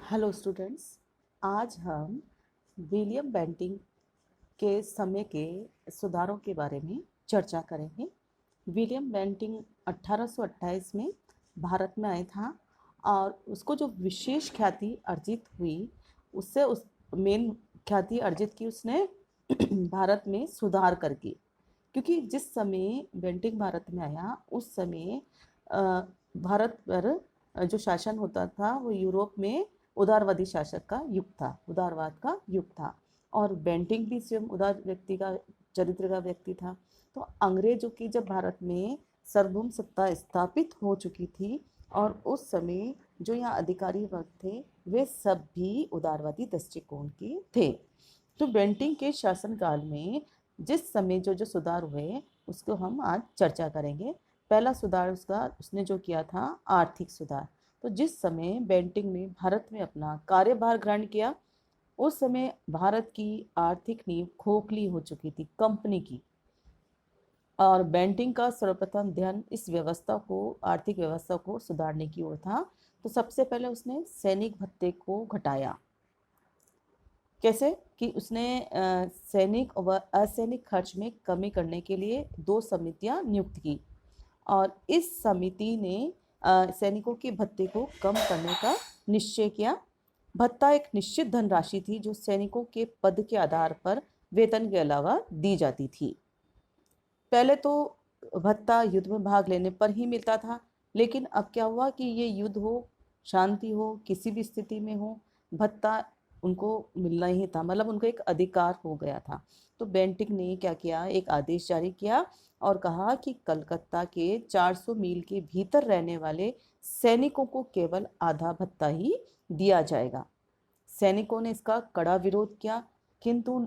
Hello students. आज हम William Bentinck के समय के सुधारों के बारे में चर्चा करेंगे। विलियम बेंटिंग 1828 में भारत में आया था और उसको जो विशेष ख्याति अर्जित हुई उससे उस मेन ख्याति अर्जित की उसने भारत में सुधार करके, क्योंकि जिस समय बेंटिंग भारत में आया उस समय भारत पर जो शासन होता था वो यूरोप में उदारवादी शासक का युग था, उदारवाद का युग था। और बेंटिंग भी स्वयं उदार व्यक्ति का चरित्र का व्यक्ति था। तो अंग्रेजों की जब भारत में सार्वभौम सत्ता स्थापित हो चुकी थी और उस समय जो यहाँ अधिकारी वर्ग थे वे सब भी उदारवादी दृष्टिकोण के थे। तो बेंटिंग के शासनकाल में जिस समय जो जो सुधार हुए उसको हम आज चर्चा करेंगे। पहला सुधार उसने जो किया था आर्थिक सुधार। तो जिस समय बेंटिंग ने भारत में अपना कार्यभार ग्रहण किया उस समय भारत की आर्थिक नींव खोखली हो चुकी थी कंपनी की, और बेंटिंग का सर्वप्रथम ध्यान इस व्यवस्था को, आर्थिक व्यवस्था को सुधारने की ओर था। तो सबसे पहले उसने सैनिक भत्ते को घटाया। कैसे कि उसने सैनिक व असैनिक खर्च में कमी करने के लिए दो समितियां नियुक्त की और इस समिति ने सैनिकों के भत्ते को कम करने का निश्चय किया। भत्ता एक निश्चित धनराशि थी जो सैनिकों के पद के आधार पर वेतन के अलावा दी जाती थी। पहले तो भत्ता युद्ध में भाग लेने पर ही मिलता था, लेकिन अब क्या हुआ कि ये युद्ध हो, शांति हो, किसी भी स्थिति में हो, भत्ता उनको मिलना ही था, मतलब उनको एक अधिकार हो गया था। तो बेंटिंग ने क्या किया, एक आदेश जारी किया और कहा कि कलकत्ता के 400 मील के भीतर रहने वाले सैनिकों को केवल आधा भत्ता ही दिया जाएगा। सैनिकों ने इसका कड़ा विरोध किया, किंतु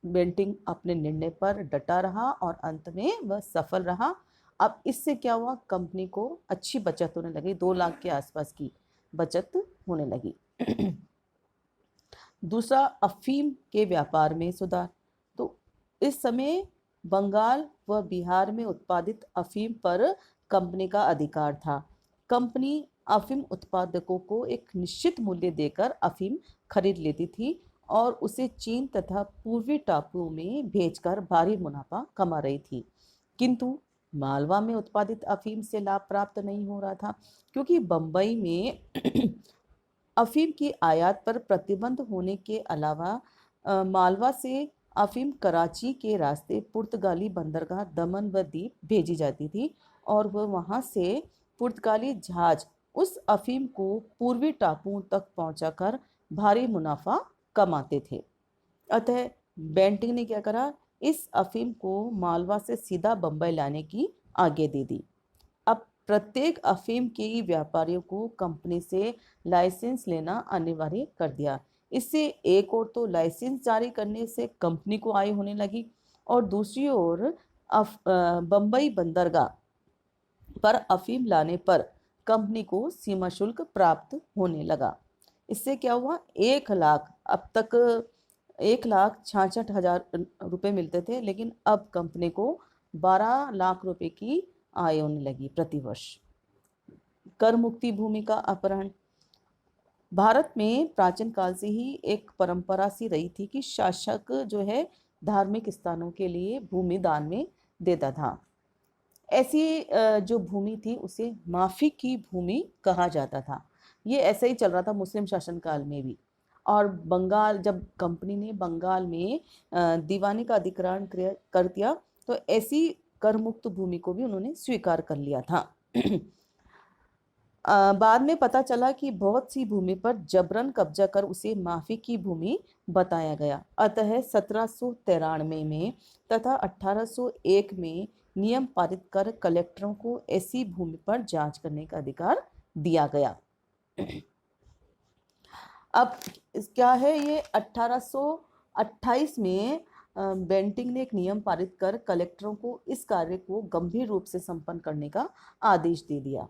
बेंटिंग अपने निर्णय पर डटा रहा और अंत में वह सफल रहा। अब इससे क्या हुआ, कंपनी को अच्छी बचत होने लगी, 2 लाख के आसपास की बचत होने लगी। दूसरा, अफीम के व्यापार में सुधार। तो इस समय बंगाल व बिहार में उत्पादित अफीम पर कंपनी का अधिकार था। कंपनी अफीम उत्पादकों को एक निश्चित मूल्य देकर अफीम खरीद लेती थी और उसे चीन तथा पूर्वी टापुओं में भेजकर भारी मुनाफा कमा रही थी। किंतु मालवा में उत्पादित अफीम से लाभ प्राप्त नहीं हो रहा था, क्योंकि बंबई में अफीम की आयात पर प्रतिबंध होने के अलावा मालवा से अफीम कराची के रास्ते पुर्तगाली बंदरगाह दमन व दीप भेजी जाती थी और वह वहाँ से पुर्तगाली जहाज उस अफीम को पूर्वी टापुओं तक पहुंचाकर भारी मुनाफा कमाते थे। अतः बेंटिंग ने क्या करा, इस अफीम को मालवा से सीधा बंबई लाने की आज्ञा दे दी। अब प्रत्येक अफीम के व्यापारियों को कंपनी से लाइसेंस लेना अनिवार्य कर दिया। इससे एक और तो लाइसेंस जारी करने से कंपनी को आय होने लगी और दूसरी ओर बंबई बंदरगाह पर अफीम लाने पर कंपनी को सीमा शुल्क प्राप्त होने लगा। इससे क्या हुआ, 1 लाख, अब तक 1,66,000 रुपये मिलते थे, लेकिन अब कंपनी को 12 लाख रुपए की आय होने लगी प्रतिवर्ष। कर मुक्ति भूमि का अपहरण। भारत में प्राचीन काल से ही एक परंपरा सी रही थी कि शासक जो है धार्मिक स्थानों के लिए भूमि दान में देता था। ऐसी जो भूमि थी उसे माफी की भूमि कहा जाता था। ये ऐसा ही चल रहा था मुस्लिम शासनकाल में भी। और बंगाल, जब कंपनी ने बंगाल में दीवानी का अधिग्रहण कर दिया तो ऐसी कर मुक्त भूमि को भी उन्होंने स्वीकार कर लिया था। बाद में पता चला कि बहुत सी भूमि पर जबरन कब्जा कर उसे माफी की भूमि बताया गया। अतः 1793 में तथा 1801 में नियम पारित कर कलेक्टरों को ऐसी भूमि पर जांच करने का अधिकार दिया गया। अब क्या है, ये 1828 में बेंटिंग ने एक नियम पारित कर कलेक्टरों को इस कार्य को गंभीर रूप से संपन्न करने का आदेश दे दिया।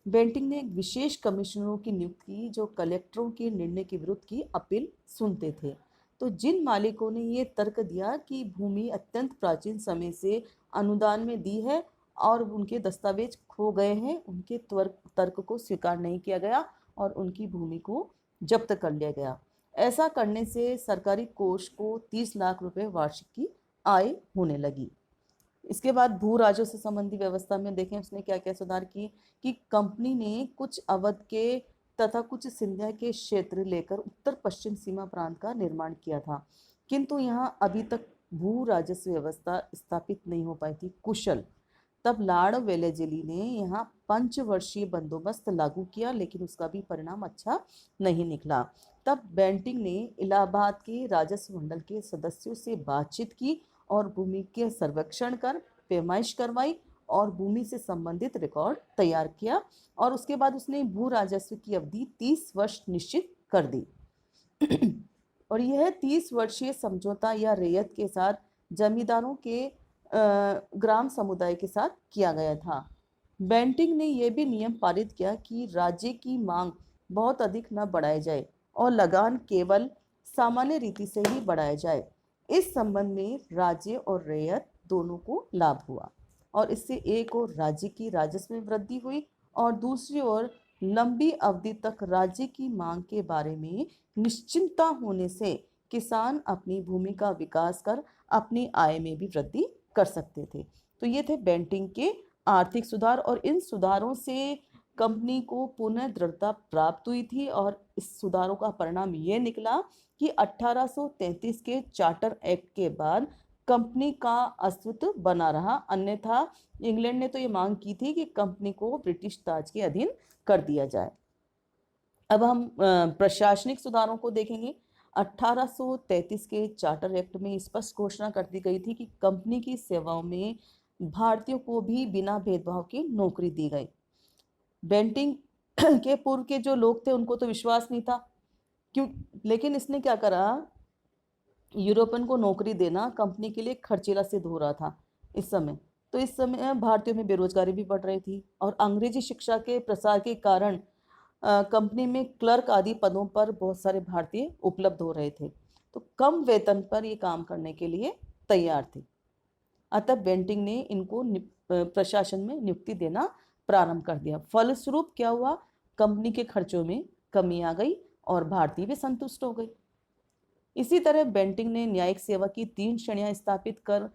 बेंटिंग ने एक विशेष कमिश्नरों की नियुक्ति की जो कलेक्टरों के निर्णय के विरुद्ध की अपील सुनते थे। तो जिन मालिकों ने ये तर्क दिया कि भूमि अत्यंत प्राचीन समय से अनुदान में दी है और उनके दस्तावेज खो गए हैं, उनके तर्क को स्वीकार नहीं किया गया और उनकी भूमि को जब्त कर लिया गया। ऐसा करने से सरकारी कोष को 30 लाख रुपए वार्षिक की आय होने लगी। इसके बाद भू राजस्व संबंधी व्यवस्था में देखें उसने क्या क्या सुधार किए कि कंपनी ने कुछ अवध के तथा कुछ सिंधिया के क्षेत्र लेकर उत्तर पश्चिम सीमा प्रांत का निर्माण किया था, किंतु यहाँ अभी तक भू राजस्व व्यवस्था स्थापित नहीं हो पाई थी कुशल। तब लॉर्ड वेलेज़ली ने यहाँ पंचवर्षीय बंदोबस्त लागू किया, लेकिन उसका भी परिणाम अच्छा नहीं निकला। तब बेंटिंक ने इलाहाबाद के राजस्व मंडल के सदस्यों से बातचीत की और भूमि के सर्वेक्षण कर पैमाइश करवाई और भूमि से संबंधित रिकॉर्ड तैयार किया, और उसके बाद उसने भू राजस्व की अवधि 30 वर्ष निश्चित कर दी। और यह 30 वर्षीय समझौता या रेयत के साथ जमींदारों के ग्राम समुदाय के साथ किया गया था। बेंटिंक ने यह भी नियम पारित किया कि राज्य की मांग बहुत अधिक न बढ़ाई जाए और लगान केवल सामान्य रीति से ही बढ़ाया जाए। इस संबंध में राज्य और रैयत दोनों को लाभ हुआ, और इससे एक और राज्य की राजस्व में वृद्धि हुई और दूसरी ओर लंबी अवधि तक राज्य की मांग के बारे में निश्चिंतता होने से किसान अपनी भूमि का विकास कर अपनी आय में भी वृद्धि कर सकते थे। तो ये थे बेंटिंक के आर्थिक सुधार, और इन सुधारों से कंपनी को पुनः दृढ़ता प्राप्त हुई थी, और इस सुधारों का परिणाम ये निकला कि 1833 के चार्टर एक्ट के बाद कंपनी का अस्तित्व बना रहा, अन्यथा इंग्लैंड ने तो ये मांग की थी कि कंपनी को ब्रिटिश ताज के अधीन कर दिया जाए। अब हम प्रशासनिक सुधारों को देखेंगे। 1833 के चार्टर एक्ट में स्पष्ट घोषणा कर दी गई थी कि कंपनी की सेवाओं में भारतीयों को भी बिना भेदभाव की नौकरी दी गई। बेंटिंक के पूर्व के जो लोग थे उनको तो विश्वास नहीं था, क्यों, लेकिन इसने क्या करा, यूरोपियन को नौकरी देना कंपनी के लिए खर्चीला सिद्ध हो रहा था इस समय। तो इस समय भारतीयों में बेरोजगारी भी बढ़ रही थी, और अंग्रेजी शिक्षा के प्रसार के कारण कंपनी में क्लर्क आदि पदों पर बहुत सारे भारतीय उपलब्ध हो रहे थे, तो कम वेतन पर ये काम करने के लिए तैयार थे। अतः बेंटिंक ने इनको प्रशासन में नियुक्ति देना प्रारंभ कर दिया। फलस्वरूप क्या हुआ, कंपनी के खर्चों में कमी आ गई और भारतीय भी संतुष्ट हो गए। इसी तरह बेंटिंक ने न्यायिक सेवा की 3 श्रेणियां स्थापित कर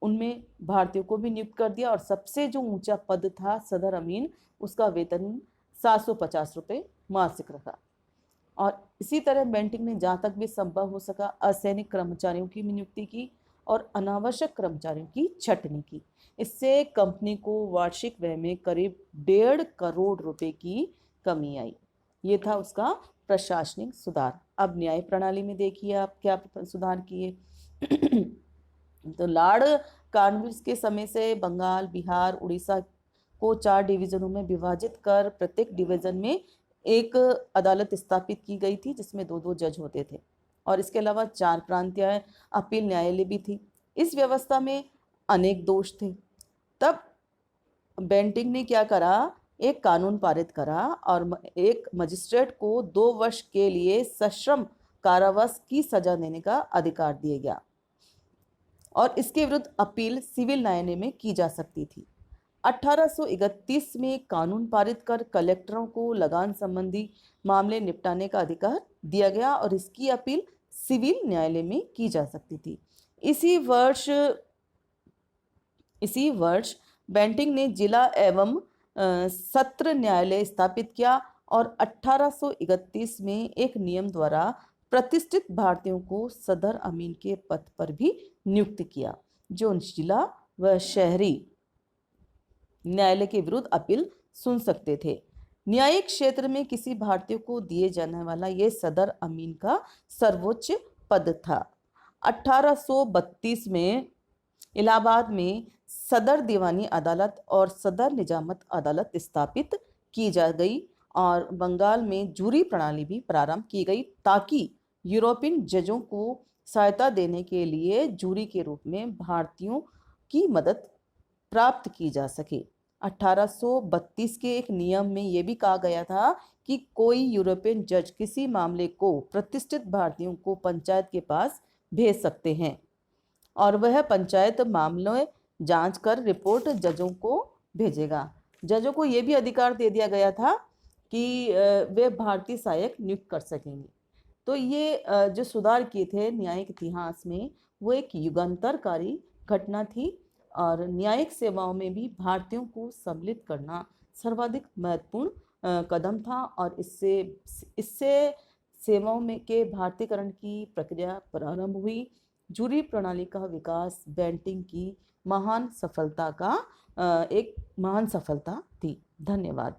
उनमें भारतीयों को भी नियुक्त कर दिया, और सबसे जो ऊंचा पद था सदर अमीन, उसका वेतन 750 रुपये मासिक रखा। और इसी तरह बेंटिंक ने जहाँ तक भी संभव हो सका असैनिक कर्मचारियों की नियुक्ति की और अनावश्यक कर्मचारियों की छटनी की। इससे कंपनी को वार्षिक व्यय में करीब 1.5 करोड़ रुपए की कमी आई। ये था उसका प्रशासनिक सुधार। अब न्याय प्रणाली में देखिए आप क्या सुधार किए। तो लॉर्ड कॉर्नवालिस के समय से बंगाल, बिहार, उड़ीसा को 4 डिवीजनों में विभाजित कर प्रत्येक डिवीजन में एक अदालत स्थापित की गई थी, जिसमें 2-2 जज होते थे, और इसके अलावा 4 प्रांतीय अपील न्यायालय भी थी। इस व्यवस्था में अनेक दोष थे। तब बेंटिंक ने क्या करा, एक कानून पारित करा और एक मजिस्ट्रेट को 2 वर्ष के लिए सश्रम कारावास की सजा देने का अधिकार दिया गया, और इसके विरुद्ध अपील सिविल न्यायालय में की जा सकती थी। 1831 में कानून पारित कर कलेक्टरों को लगान संबंधी मामले निपटाने का अधिकार दिया गया, और इसकी अपील सिविल न्यायालय में की जा सकती थी। इसी वर्ष बेंटिंक ने जिला एवं सत्र न्यायालय स्थापित किया, और 1831 में एक नियम द्वारा प्रतिष्ठित भारतीयों को सदर अमीन के पद पर भी नियुक्त किया, जो जिला व शहरी न्यायालय के विरुद्ध अपील सुन सकते थे। न्यायिक क्षेत्र में किसी भारतीय को दिए जाने वाला यह सदर अमीन का सर्वोच्च पद था। 1832 में इलाहाबाद में सदर दीवानी अदालत और सदर निजामत अदालत स्थापित की जा गई, और बंगाल में जूरी प्रणाली भी प्रारंभ की गई, ताकि यूरोपियन जजों को सहायता देने के लिए जूरी के रूप में भारतीयों की मदद प्राप्त की जा सके। 1832 के एक नियम में यह भी कहा गया था कि कोई यूरोपियन जज किसी मामले को प्रतिष्ठित भारतीयों को पंचायत के पास भेज सकते हैं, और वह पंचायत मामलों जांच कर रिपोर्ट जजों को भेजेगा। जजों को यह भी अधिकार दे दिया गया था कि वे भारतीय सहायक नियुक्त कर सकेंगे। तो ये जो सुधार किए थे न्यायिक इतिहास में, वो एक युगांतरकारी घटना थी और न्यायिक सेवाओं में भी भारतीयों को सम्मिलित करना सर्वाधिक महत्वपूर्ण कदम था और इससे इससे सेवाओं में के भारतीयकरण की प्रक्रिया प्रारंभ हुई। जूरी प्रणाली का विकास बेंटिंक की महान सफलता का एक महान सफलता थी। धन्यवाद।